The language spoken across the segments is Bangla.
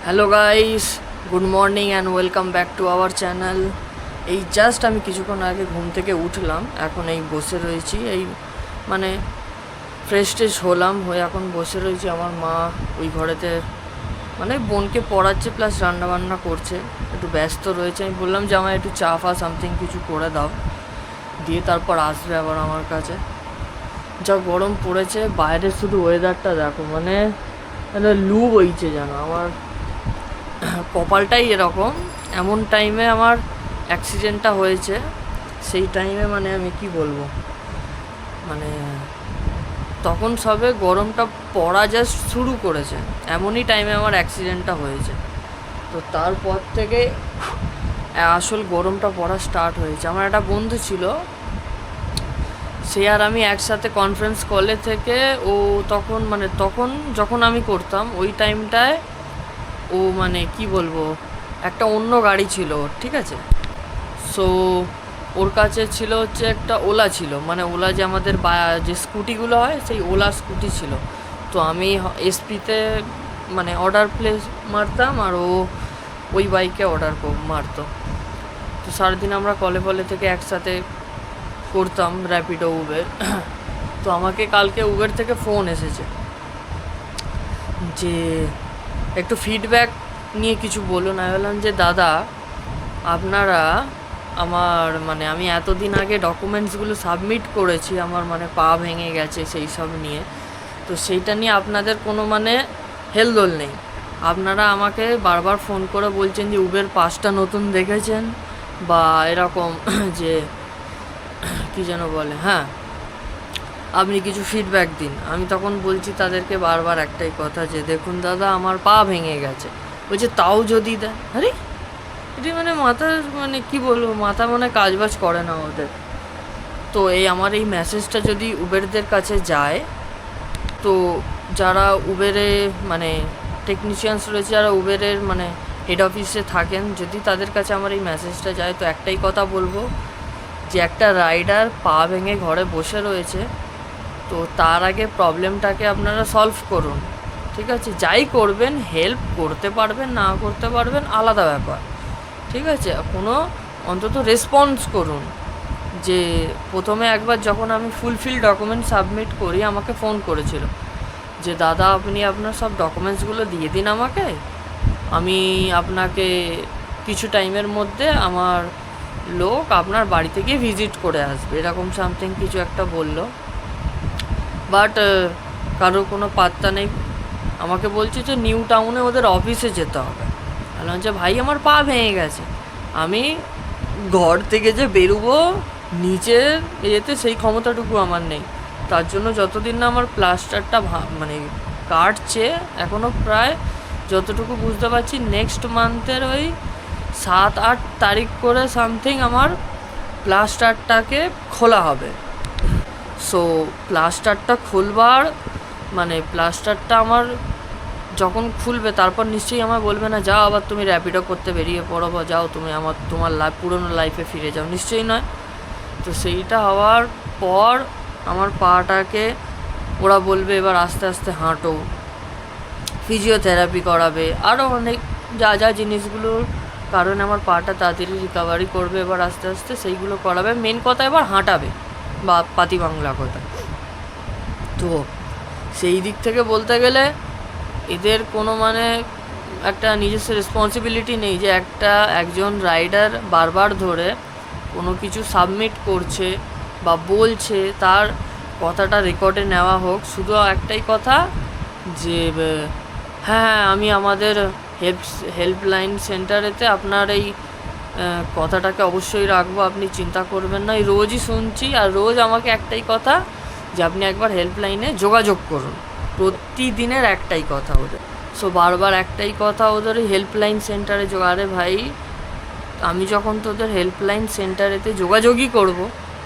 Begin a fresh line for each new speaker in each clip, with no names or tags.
Hello guys, good morning and welcome back to our channel. এই জাস্ট আমি কিছুক্ষণ আগে ঘুম থেকে উঠলাম, এখন এই বসে রয়েছি, এই মানে ফ্রেশ ট্রেশ হলাম, হয়ে এখন বসে রয়েছি। আমার মা ওই ঘরেতে মানে বোনকে পড়াচ্ছে প্লাস রান্নাবান্না করছে, একটু ব্যস্ত রয়েছে। আমি বললাম যে আমার একটু চা ফা সামথিং কিছু করে দাও, দিয়ে তারপর আসবে আবার আমার কাছে। যা গরম পড়েছে বাইরে, শুধু ওয়েদারটা দেখো, মানে লু বইছে যেন। আমার কপালটাই এরকম, এমন টাইমে আমার অ্যাক্সিডেন্টটা হয়েছে। সেই টাইমে মানে আমি কি বলবো, মানে তখন সবে গরমটা পড়া জাস্ট শুরু করেছে, এমনই টাইমে আমার অ্যাক্সিডেন্টটা হয়েছে। তো তারপর থেকে আসল গরমটা পড়া স্টার্ট হয়েছে। আমার একটা বন্ধু ছিল, সে আর আমি একসাথে কনফারেন্স কলে থেকে, ও তখন যখন আমি করতাম ওই টাইমটায় ও মানে কি বলবো, একটা অন্য গাড়ি ছিল ওর, ঠিক আছে। সো ওর কাছে ছিল হচ্ছে একটা ওলা ছিল, মানে ওলা যে আমাদের যে স্কুটিগুলো হয় সেই ওলা স্কুটি ছিল। তো আমি এসপিতে মানে অর্ডার প্লেস মারতাম, আর ও ওই বাইকে অর্ডার মারতো। তো সারাদিন আমরা কলে থেকে একসাথে করতাম র্যাপিডো, উবের। তো আমাকে কালকে উবের থেকে ফোন এসেছে যে একটু ফিডব্যাক নিয়ে কিছু বলুন। আমি বললাম যে দাদা, আপনারা আমার মানে আমি এতদিন আগে ডকুমেন্টসগুলো সাবমিট করেছি, আমার মানে পা ভেঙে গেছে সেই সব নিয়ে। তো সেইটা নিয়ে আপনাদের কোনো মানে হেলদোল নেই। আপনারা আমাকে বারবার ফোন করে বলছেন যে উবের পাসটা নতুন দেখেছেন বা এরকম যে কী যেন বলে, হ্যাঁ আপনি কিছু ফিডব্যাক দিন। আমি তখন বলছি তাদেরকে বারবার একটাই কথা, যে দেখুন দাদা, আমার পা ভেঙে গেছে। বলছে তাও যদি দেয়। আরে এটি মানে মাথা, মানে কি বলবো, মাথা মানে কাজবাজ করে না ওদের। তো আমার এই মেসেজটা যদি উবেরদের কাছে যায়, তো যারা উবেরে মানে টেকনিশিয়ানস রয়েছে, যারা উবেরের মানে হেড অফিসে থাকেন, যদি তাদের কাছে আমার এই মেসেজটা যায়, তো একটাই কথা বলবো, যে একটা রাইডার পা ভেঙে ঘরে বসে রয়েছে, তো তার আগে প্রবলেমটাকে আপনারা সলভ করুন, ঠিক আছে। যাই করবেন, হেল্প করতে পারবেন না করতে পারবেন আলাদা ব্যাপার, ঠিক আছে। কোনো অন্তত রেসপন্স করুন। যে প্রথমে একবার যখন আমি ফুলফিল ডকুমেন্ট সাবমিট করি, আমাকে ফোন করেছিল যে দাদা, আপনি আপনার সব ডকুমেন্টসগুলো দিয়ে দিন আমাকে, আমি আপনাকে কিছু টাইমের মধ্যে আমার লোক আপনার বাড়িতে গিয়ে ভিজিট করে আসবে, এরকম সামথিং কিছু একটা বললো। বাট কারোর কোনো পাত্তা নেই। আমাকে বলছে যে নিউ টাউনে ওদের অফিসে যেতে হবে। বললাম যে ভাই, আমার পা ভেঙে গেছে, আমি ঘর থেকে যে বেরোবো নিচের এতে সেই ক্ষমতাটুকু আমার নেই। তার জন্য যতদিন না আমার প্লাস্টারটা মানে কাটছে, এখনও প্রায় যতটুকু বুঝতে পারছি নেক্সট মান্থের ওই 7-8 তারিখ করে সামথিং আমার প্লাস্টারটাকে খোলা হবে। সো প্লাস্টারটা খুলবার মানে প্লাস্টারটা আমার যখন খুলবে, তারপর নিশ্চয়ই আমার বলবে না যাও আবার তুমি র্যাপিডো করতে বেরিয়ে পড়ো, বা যাও তুমি তোমার পুরনো লাইফে ফিরে যাও, নিশ্চয়ই নয়। তো সেইটা হওয়ার পর আমার পাটাকে ওরা বলবে এবার আস্তে আস্তে হাঁটো, ফিজিওথেরাপি করাবে, আরও অনেক যা যা জিনিসগুলোর কারণে আমার পাটা তাড়াতাড়ি রিকভারি করবে, এবার আস্তে আস্তে সেইগুলো করাবে। মেন কথা এবার হাঁটাবে, বা পাতি বাংলা কথা। তো সেই দিক থেকে বলতে গেলে এদের কোনো মানে একটা নিজস্ব রেসপন্সিবিলিটি নেই, যে একজন রাইডার বারবার ধরে কোনো কিছু সাবমিট করছে বা বলছে, তার কথাটা রেকর্ডে নেওয়া হোক। শুধু একটাই কথা, যে হ্যাঁ আমি আমাদের হেল্পলাইন সেন্টারেতে আপনার এই কথাটাকে অবশ্যই রাখবো, আপনি চিন্তা করবেন না। রোজই শুনছি, আর রোজ আমাকে একটাই কথা, যে আপনি একবার হেল্পলাইনে যোগাযোগ করুন। প্রতিদিনের একটাই কথা ওদের। সো বারবার একটাই কথা ওদের, হেল্পলাইন সেন্টারে আরে ভাই, আমি যখন তোদের হেল্পলাইন সেন্টারেতে যোগাযোগই করব,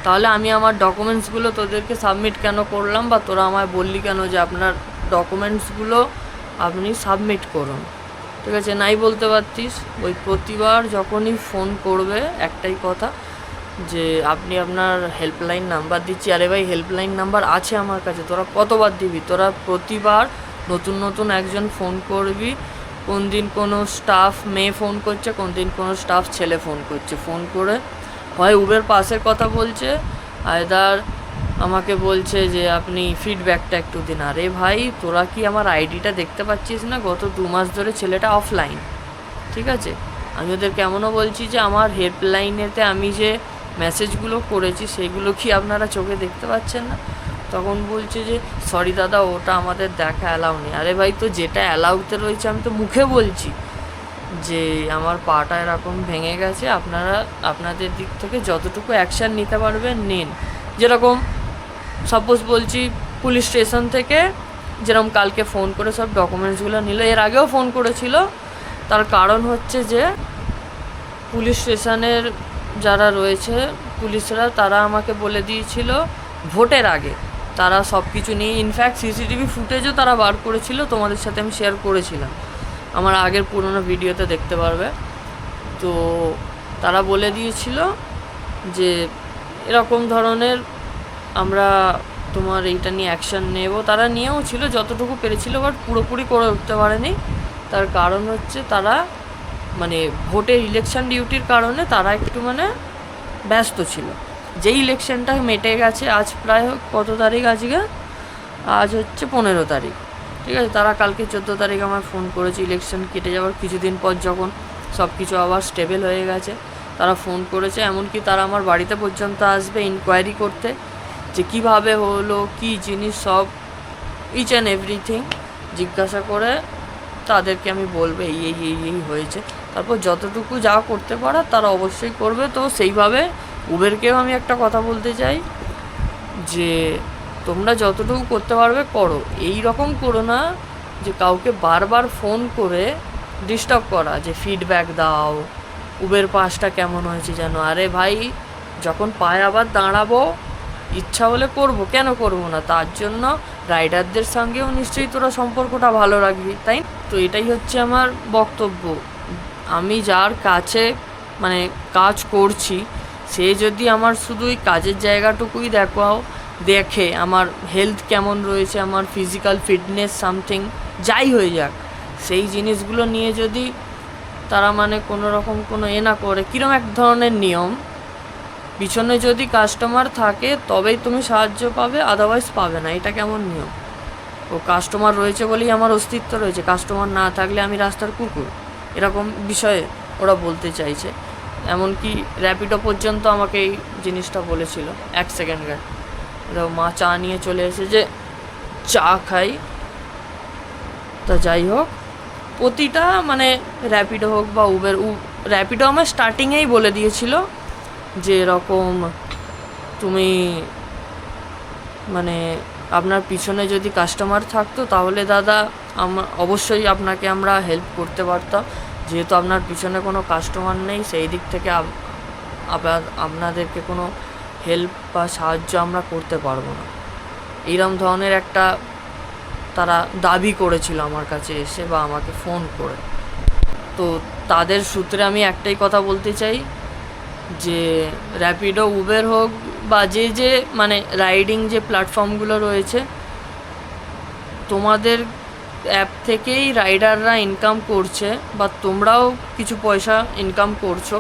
তাহলে আমি আমার ডকুমেন্টসগুলো তোদেরকে সাবমিট কেন করলাম, বা তোরা আমায় বললি কেন যে আপনার ডকুমেন্টসগুলো আপনি সাবমিট করুন, ঠিক আছে। নাই বলতে পারতিস। ওই প্রতিবার যখনই ফোন করবে একটাই কথা, যে আপনি আপনার হেল্পলাইন নাম্বার দিচ্ছি। আরে ভাই, হেল্পলাইন নাম্বার আছে আমার কাছে, তোরা কতবার দিবি? তোরা প্রতিবার নতুন একজন ফোন করবি, কোন দিন কোনো স্টাফ মেয়ে ফোন করছে, কোন দিন কোনো স্টাফ ছেলে ফোন করছে, ফোন করে হয় উবের পাসের কথা বলছে, আইদার আমাকে বলছে যে আপনি ফিডব্যাকটা একটু দিন। আরে ভাই, তোরা কি আমার আইডিটা দেখতে পাচ্ছিস না? গত 2 মাস ধরে ছেলেটা অফলাইন, ঠিক আছে? আমি ওদেরকে এমনও বলছি যে আমার হেল্পলাইনেতে আমি যে মেসেজগুলো করেছি সেগুলো কি আপনারা চোখে দেখতে পাচ্ছেন না? তখন বলছে যে সরি দাদা, ওটা আমাদের দেখা অ্যালাউ নেই। আরে ভাই, তো যেটা অ্যালাউতে রয়েছে আমি তো মুখে বলছি যে আমার পাটা এরকম ভেঙে গেছে, আপনারা আপনাদের দিক থেকে যতটুকু অ্যাকশান নিতে পারবেন নিন। যেরকম সাপোজ বলছি, পুলিশ স্টেশন থেকে যেরকম কালকে ফোন করে সব ডকুমেন্টসগুলো নিল, এর আগেও ফোন করেছিল। তার কারণ হচ্ছে যে পুলিশ স্টেশনের যারা রয়েছে পুলিশরা, তারা আমাকে বলে দিয়েছিল ভোটের আগে তারা সব কিছু নিয়ে, ইনফ্যাক্ট সিসিটিভি ফুটেজও তারা বার করেছিল, তোমাদের সাথে আমি শেয়ার করেছিলাম, আমার আগের পুরোনো ভিডিওতে দেখতে পারবে। তো তারা বলে দিয়েছিল যে এরকম ধরনের আমরা তোমার এইটা নিয়ে অ্যাকশান নেব। তারা নিয়েও ছিল যতটুকু পেরেছিল, বাট পুরোপুরি করে উঠতে পারেনি। তার কারণ হচ্ছে তারা মানে ভোটের ইলেকশন ডিউটির কারণে তারা একটু মানে ব্যস্ত ছিল। যেই ইলেকশনটা মেটে গেছে, আজ প্রায় কত তারিখ আজকে? আজ হচ্ছে 15 তারিখ, ঠিক আছে? তারা কালকে 14 তারিখ আমার ফোন করেছে, ইলেকশন কেটে যাওয়ার কিছুদিন পর যখন সব কিছু আবার স্টেবল হয়ে গেছে, তারা ফোন করেছে। এমনকি তারা আমার বাড়িতে পর্যন্ত আসবে ইনকোয়ারি করতে যে কীভাবে হলো, কী জিনিস, সব ইচ অ্যান্ড এভরিথিং জিজ্ঞাসা করে তাদেরকে আমি বলবো এই এই এই এই হয়েছে। তারপর যতটুকু যা করতে পারা তারা অবশ্যই করবে। তো সেইভাবে উবেরকেও আমি একটা কথা বলতে চাই যে তোমরা যতটুকু করতে পারবে করো। এই রকম করো না যে কাউকে বারবার ফোন করে ডিস্টার্ব করা, যে ফিডব্যাক দাও, উবের পাসটা কেমন হয়েছে যেন। আরে ভাই, যখন পায়ে আবার দাঁড়াবো, ইচ্ছা হলে করব, কেন করব না? তার জন্য রাইডারদের সঙ্গেও নিশ্চয়ই তোরা সম্পর্কটা ভালো রাখবি, তাই? তো এটাই হচ্ছে আমার বক্তব্য। আমি যার কাছে মানে কাজ করছি, সে যদি আমার শুধু ওই কাজের জায়গাটুকুই দেখে আমার হেলথ কেমন রয়েছে, আমার ফিজিক্যাল ফিটনেস সামথিং যাই হয়ে যাক, সেই জিনিসগুলো নিয়ে যদি তারা মানে কোনো রকম কোনো না করে, কীরকম এক ধরনের নিয়ম, পিছনে যদি কাস্টমার থাকে তবেই তুমি সাহায্য পাবে, আদারওয়াইজ পাবে না। এটা কেমন নিয়ম? ও কাস্টমার রয়েছে বলেই আমার অস্তিত্ব রয়েছে, কাস্টমার না থাকলে আমি রাস্তার কুকুর, এরকম বিষয়ে ওরা বলতে চাইছে। এমনকি র্যাপিডো পর্যন্ত আমাকে এই জিনিসটা বলেছিল। 1 সেকেন্ড গায়ে মা চা নিয়ে চলে এসেছে, চা খাই। তা যাই হোক, প্রতিটা মানে র্যাপিডো হোক বা উবের, র্যাপিডো আমার স্টার্টিংয়েই বলে দিয়েছিল যে এরকম তুমি মানে আপনার পিছনে যদি কাস্টমার থাকতো তাহলে দাদা অবশ্যই আপনাকে আমরা হেল্প করতে পারতাম। যেহেতু আপনার পিছনে কোনো কাস্টমার নেই, সেই দিক থেকে আপনাদেরকে কোনো হেল্প বা সাহায্য আমরা করতে পারবো না, এইরকম ধরনের একটা তারা দাবি করেছিল আমার কাছে এসে বা আমাকে ফোন করে। তো তাদের সূত্রে আমি একটাই কথা বলতে চাই যে র্যাপিডো, উবের হোক বা যে মানে রাইডিং যে প্ল্যাটফর্মগুলো রয়েছে, তোমাদের অ্যাপ থেকেই রাইডাররা ইনকাম করছে বা তোমরাও কিছু পয়সা ইনকাম করছো।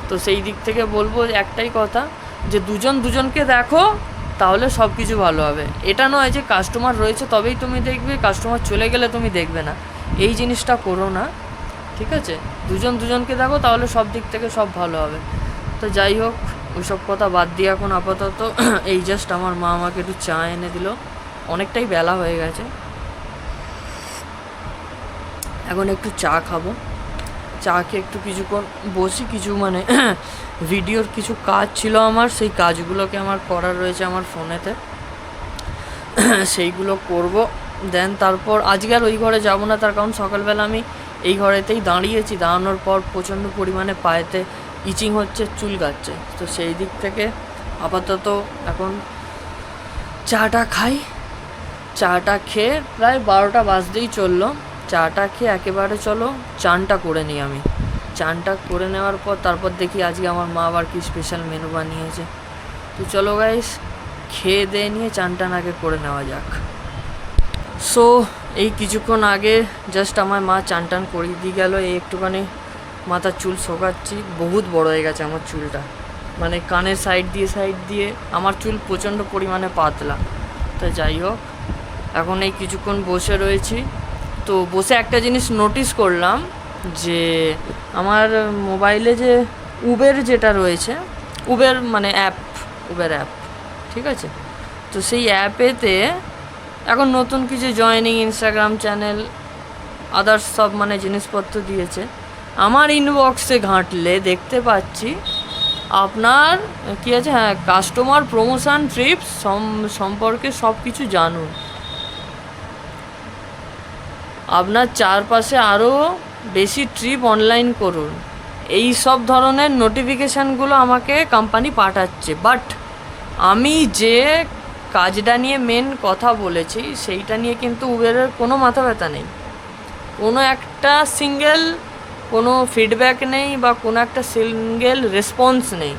তো সেই দিক থেকে বলবো একটাই কথা, যে দুজনকে দেখো, তাহলে সব কিছু ভালো হবে। এটা নয় যে কাস্টমার রয়েছে তবেই তুমি দেখবে, কাস্টমার চলে গেলে তুমি দেখবে না, এই জিনিসটা করো না, ঠিক আছে? দুজনকে দেখো, তাহলে সব দিক থেকে সব ভালো হবে। তো যাই হোক, ওইসব কথা বাদ দিয়ে এখন আপাতত এই জাস্ট আমার মা আমাকে একটু চা এনে দিল, অনেকটাই বেলা হয়ে গেছে, এখন একটু চা খাবো। চা খেয়ে একটু কিছুক্ষণ বসি, কিছু মানে ভিডিওর কিছু কাজ ছিল আমার, সেই কাজগুলোকে আমার করার রয়েছে আমার ফোনেতে, সেইগুলো করব। দেন তারপর আজকে আর ওই ঘরে যাব না, তার কারণ সকালবেলা আমি এই ঘরেতেই দাঁড়িয়েছি, দাঁড়ানোর পর প্রচণ্ড পরিমাণে পায়েতে ইচিং হচ্ছে, চুল কাটছে। তো সেই দিক থেকে আপাতত এখন চাটা খাই। চাটা খেয়ে প্রায় 12টা বাজতেই চললো। চাটা খেয়ে একেবারে চলো চানটা করে নিই আমি। চানটা করে নেওয়ার পর তারপর দেখি আজকে আমার মা আবার কি স্পেশাল মেনু বানিয়েছে। তো চলো গাইস, খেয়ে দিয়ে নিয়ে চানটা আগে করে নেওয়া যাক। সো এই কিছুক্ষণ আগে জাস্ট আমার মা চান টান করিয়ে দিয়ে গেল, এই একটুখানি মাথার চুল শোকাচ্ছি। বহুত বড় হয়ে গেছে আমার চুলটা, মানে কানের সাইড দিয়ে আমার চুল প্রচণ্ড পরিমাণে পাতলা। তো যাই হোক, এখন এই কিছুক্ষণ বসে রয়েছি। তো বসে একটা জিনিস নোটিস করলাম যে আমার মোবাইলে যে উবের যেটা রয়েছে, উবের মানে উবের অ্যাপ, ঠিক আছে? তো সেই অ্যাপেতে এখন নতুন কিছু জয়েনিং, ইনস্টাগ্রাম চ্যানেল, আদার্স সব মানে জিনিসপত্র দিয়েছে। আমার ইনবক্সে ঘাঁটলে দেখতে পাচ্ছি আপনার কী আছে, হ্যাঁ, কাস্টমার প্রমোশন ট্রিপস সম্পর্কে সব কিছু জানুন, আপনার চারপাশে আরও বেশি ট্রিপ অনলাইন করুন। এই সব ধরনের নোটিফিকেশানগুলো আমাকে কোম্পানি পাঠাচ্ছে। বাট আমি যে কাজটা নিয়ে মেন কথা বলেছি সেইটা নিয়ে কিন্তু উবেরের কোনো মাথা ব্যথা নেই, কোনো একটা সিঙ্গেল কোনো ফিডব্যাক নেই বা কোনো একটা সিঙ্গেল রেসপন্স নেই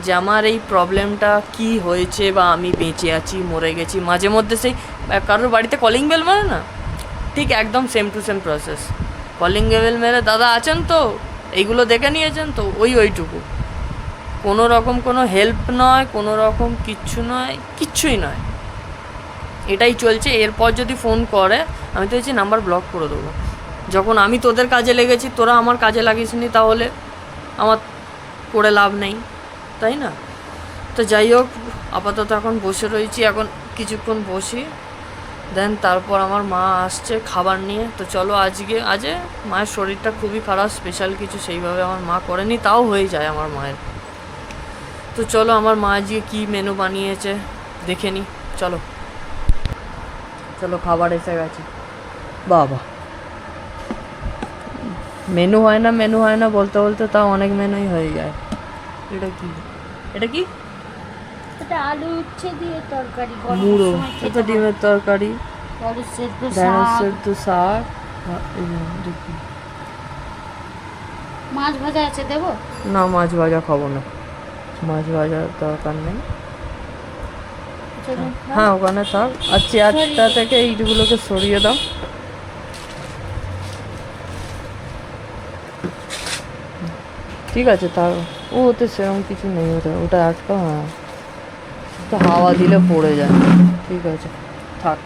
যে আমার এই প্রবলেমটা কি হয়েছে বা আমি বেঁচে আছি, মরে গেছি। মাঝে মধ্যে সেই কারোর বাড়িতে কলিং বেল মারে না, ঠিক একদম same to same process. Calling bell মেরে দাদা আছেন তো, এইগুলো দেখে নিয়েছেন তো, ওইটুকু। কোনো রকম কোনো হেল্প নয়, কোনো রকম কিচ্ছুই নয়। এটাই চলছে। এরপর যদি ফোন করে আমি তো হচ্ছে নাম্বার ব্লক করে দেবো। যখন আমি তোদের কাজে লেগেছি, তোরা আমার কাজে লাগিসনি, তাহলে আমার করে লাভ নেই, তাই না? তো যাই হোক, আপাতত এখন বসে রয়েছি, এখন কিছুক্ষণ বসি, দেন তারপর আমার মা আসছে খাবার নিয়ে। তো চলো, আজকে মায়ের শরীরটা খুবই খারাপ, স্পেশাল কিছু সেইভাবে আমার মা করেনি, তাও হয়ে যায় আমার মায়ের। তো চলো, আমার মা আজকে কী মেনু বানিয়েছে দেখে নি। চলো খাবার এসে গেছে। বাবা, মেনু হয় না বলতে বলতে তাও অনেক মেনুই হয়ে যায়। এটা কি
এটা আলু উচ্ছে দিয়ে তরকারি,
মুড়ো, এটা ডিমের তরকারি, ঢেঁড়স সেদ্ধ, শাক, দেখি
মাছ ভাজা আছে, দেবো?
না, মাছ ভাজা খাবো না, মাছ ভাজার দরকার নেই। হ্যাঁ, ওখানে থাক। আর চেয়ারটা থেকে এইগুলোকে সরিয়ে দাও। ঠিক আছে, তার ওতে সেরকম কিছু নেই, ওটা একটা, হ্যাঁ, তো হাওয়া দিলে পড়ে যায়। ঠিক আছে, থাক,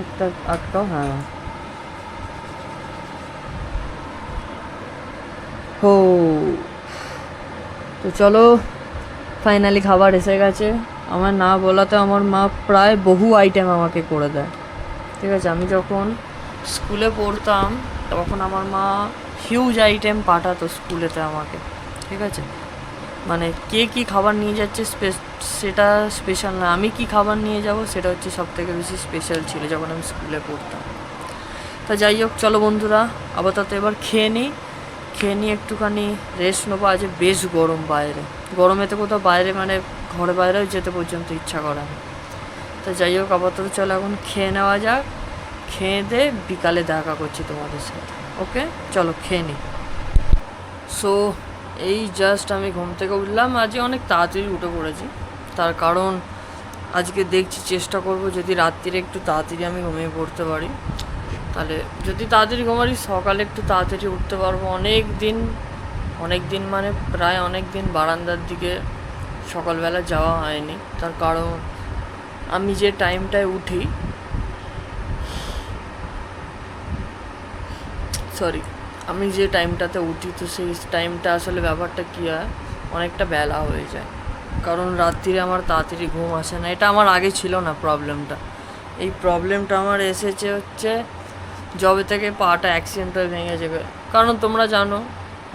একটা আটকাও, হ্যাঁ। হো, তো চলো, ফাইনালি খাবার এসে গেছে। আমার না বলাতে আমার মা প্রায় বহু আইটেম আমাকে করে দেয়। ঠিক আছে, আমি যখন স্কুলে পড়তাম তখন আমার মা হিউজ আইটেম পাঠাতো স্কুলেতে আমাকে। ঠিক আছে, মানে কে কী খাবার নিয়ে যাচ্ছে সেটা স্পেশাল না, আমি কি খাবার নিয়ে যাব সেটা হচ্ছে সবথেকে বেশি স্পেশাল ছিল যখন আমি স্কুলে পড়তাম। তা যাই হোক, চলো বন্ধুরা, আপাতত এবার খেয়ে নিই একটুখানি রেস্ট নেবো। আজ বেশ গরম বাইরে, গরমেতে কোথাও বাইরে মানে ঘরে বাইরেও যেতে পর্যন্ত ইচ্ছা করে না। তো যাই হোক, আপাতত চলো এখন খেয়ে নেওয়া যাক, খেয়ে দিয়ে বিকালে দেখা করছি তোমাদের সাথে। ওকে, চলো খেয়ে নিই। সো এই জাস্ট আমি ঘুম থেকে উঠলাম। আজকে অনেক তাড়াতাড়ি উঠে পড়েছি, তার কারণ আজকে দেখছি, চেষ্টা করব যদি রাত্রিরে একটু তাড়াতাড়ি আমি ঘুমিয়ে পড়তে পারি, তাহলে যদি তাড়াতাড়ি ঘুমাই সকালে একটু তাড়াতাড়ি উঠতে পারবো। অনেক দিন মানে প্রায় অনেক দিন বারান্দার দিকে সকালবেলা যাওয়া হয়নি, তার কারণ আমি যে টাইমটায় উঠি, আমি যে টাইমটাতে উঠি, তো সেই টাইমটা আসলে ব্যাপারটা কী হয়, অনেকটা বেলা হয়ে যায়, কারণ রাত্রিরে আমার তাড়াতাড়ি ঘুম আসে না। এটা আমার আগে ছিল না প্রবলেমটা, এই প্রবলেমটা আমার এসেছে হচ্ছে যবে থেকে পাটা অ্যাক্সিডেন্ট হয়ে ভেঙে যাবে। কারণ তোমরা জানো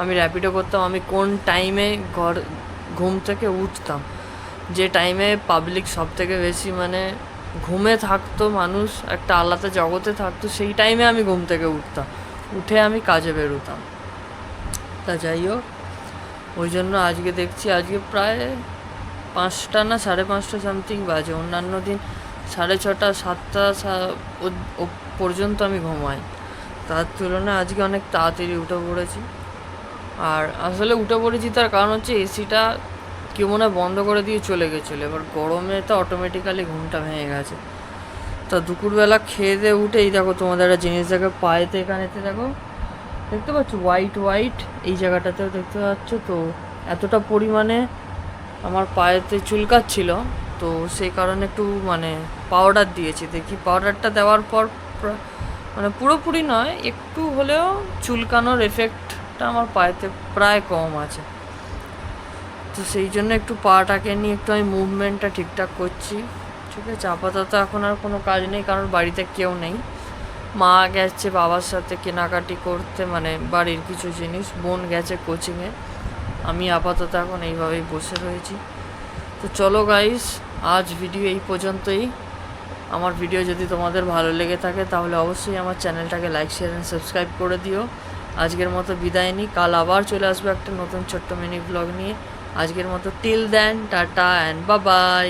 আমি র্যাপিডো করতাম, আমি কোন টাইমে ঘুম থেকে উঠতাম, যে টাইমে পাবলিক সব থেকে বেশি মানে ঘুমে থাকতো, মানুষ একটা আলাদা জগতে থাকতো, সেই টাইমে আমি ঘুম থেকে উঠতাম, উঠে আমি কাজে বেরোতাম। তা যাই হোক, ওই জন্য আজকে দেখছি আজকে প্রায় 5টা না 5:30 সামথিং বাজে। অন্যান্য দিন 6:30 7টা পর্যন্ত আমি ঘুমাই, তার তুলনায় আজকে অনেক তাড়াতাড়ি উঠে পড়েছি। আর আসলে উঠে পড়েছি তার কারণ হচ্ছে এসিটা কেউ মনে হয় বন্ধ করে দিয়ে চলে গেছিলো, এবার গরমে তো অটোমেটিক্যালি ঘুমটা ভেঙে গেছে। তা দুপুরবেলা খেয়ে দিয়ে উঠে এই দেখো তোমাদের একটা জিনিস দেখো, পায়েতে এখানেতে দেখো দেখতে পাচ্ছ হোয়াইট হোয়াইট, এই জায়গাটাতেও দেখতে পাচ্ছ। তো এতটা পরিমাণে আমার পায়েতে চুলকাচ্ছিল, তো সেই কারণে একটু মানে পাউডার দিয়েছি। দেখি পাউডারটা দেওয়ার পর মানে পুরোপুরি নয়, একটু হলেও চুলকানোর এফেক্টটা আমার পায়েতে প্রায় কম আছে। তো সেই জন্য একটু পাটাকে নিয়ে একটু আমি মুভমেন্টটা ঠিকঠাক করছি। ঠিক আছে, আপাতত এখন আর কোনো কাজ নেই, কারণ বাড়িতে কেউ নেই। মা গেছে বাবার সাথে কেনাকাটি করতে, মানে বাড়ির কিছু জিনিস, বোন গেছে কোচিংয়ে। আমি আপাতত এখন এইভাবেই বসে রয়েছি। তো চলো গাইস, আজ ভিডিও এই পর্যন্তই। আমার ভিডিও যদি তোমাদের ভালো লেগে থাকে তাহলে অবশ্যই আমার চ্যানেলটাকে লাইক শেয়ার অ্যান্ড সাবস্ক্রাইব করে দিও। আজকের মতো বিদায় নিই, কাল আবার চলে আসবো একটা নতুন ছোট্ট মিনি ব্লগ নিয়ে। আজকের মতো till then, tata and bye by.